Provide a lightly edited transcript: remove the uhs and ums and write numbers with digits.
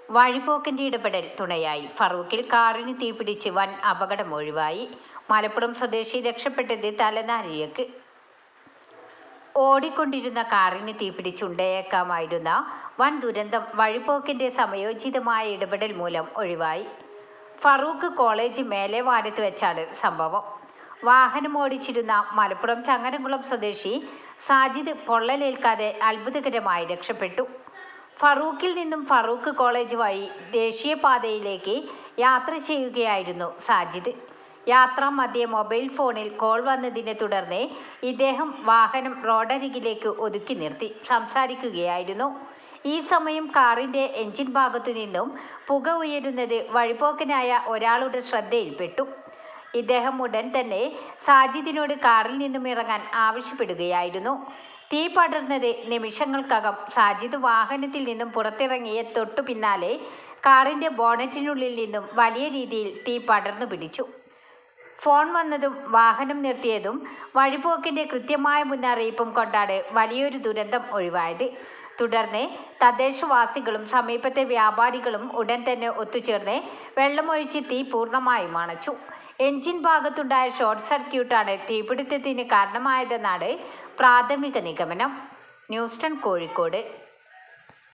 വഴിപോക്കൻ്റെ ഇടപെടൽ തുണയായി. ഫറൂഖിൽ കാറിന് തീപിടിച്ച് വൻ അപകടം ഒഴിവായി. മലപ്പുറം സ്വദേശി രക്ഷപ്പെട്ടത് തലനാരിഴക്ക്. ഓടിക്കൊണ്ടിരുന്ന കാറിന് തീപിടിച്ചുണ്ടായേക്കാമായിരുന്ന വൻ ദുരന്തം വഴിപോക്കൻ്റെ സമയോചിതമായ ഇടപെടൽ മൂലം ഒഴിവായി. ഫറൂഖ് കോളേജ് മേലേവാരത്ത് വെച്ചാണ് സംഭവം. വാഹനമോടിച്ചിരുന്ന മലപ്പുറം ചങ്ങരംകുളം സ്വദേശി സാജിദ് പൊള്ളലേൽക്കാതെ അത്ഭുതകരമായി രക്ഷപ്പെട്ടു. ഫറൂഖിൽ നിന്നും ഫറൂഖ് കോളേജ് വഴി ദേശീയപാതയിലേക്ക് യാത്ര ചെയ്യുകയായിരുന്നു സാജിദ്. യാത്രാമധ്യേ മൊബൈൽ ഫോണിൽ കോൾ വന്നതിനെ തുടർന്ന് ഇദ്ദേഹം വാഹനം റോഡരികിലേക്ക് ഒതുക്കി നിർത്തി സംസാരിക്കുകയായിരുന്നു. ഈ സമയം കാറിൻ്റെ എഞ്ചിൻ ഭാഗത്തു നിന്നും പുക ഉയരുന്നത് വഴിപോക്കനായ ഒരാളുടെ ശ്രദ്ധയിൽപ്പെട്ടു. ഇദ്ദേഹം ഉടൻ തന്നെ സാജിദിനോട് കാറിൽ നിന്നും ഇറങ്ങാൻ ആവശ്യപ്പെടുകയായിരുന്നു. തീ പടർന്നത് നിമിഷങ്ങൾക്കകം. സാജിദ് വാഹനത്തിൽ നിന്നും പുറത്തിറങ്ങിയ തൊട്ടു പിന്നാലെ കാറിൻ്റെ ബോണറ്റിനുള്ളിൽ നിന്നും വലിയ രീതിയിൽ തീ പടർന്നു പിടിച്ചു. ഫോൺ വന്നതും വാഹനം നിർത്തിയതും വഴിപോക്കിൻ്റെ കൃത്യമായ മുന്നറിയിപ്പും കൊണ്ടാണ് വലിയൊരു ദുരന്തം ഒഴിവായത്. തുടർന്ന് തദ്ദേശവാസികളും സമീപത്തെ വ്യാപാരികളും ഉടൻ തന്നെ ഒത്തുചേർന്ന് വെള്ളമൊഴിച്ച് തീ പൂർണ്ണമായും അണച്ചു. എഞ്ചിൻ ഭാഗത്തുണ്ടായ ഷോർട്ട് സർക്യൂട്ടാണ് തീപിടുത്തത്തിന് കാരണമായതെന്നാണ് പ്രാഥമിക നിഗമനം. ന്യൂസ് 10 കോഴിക്കോട്.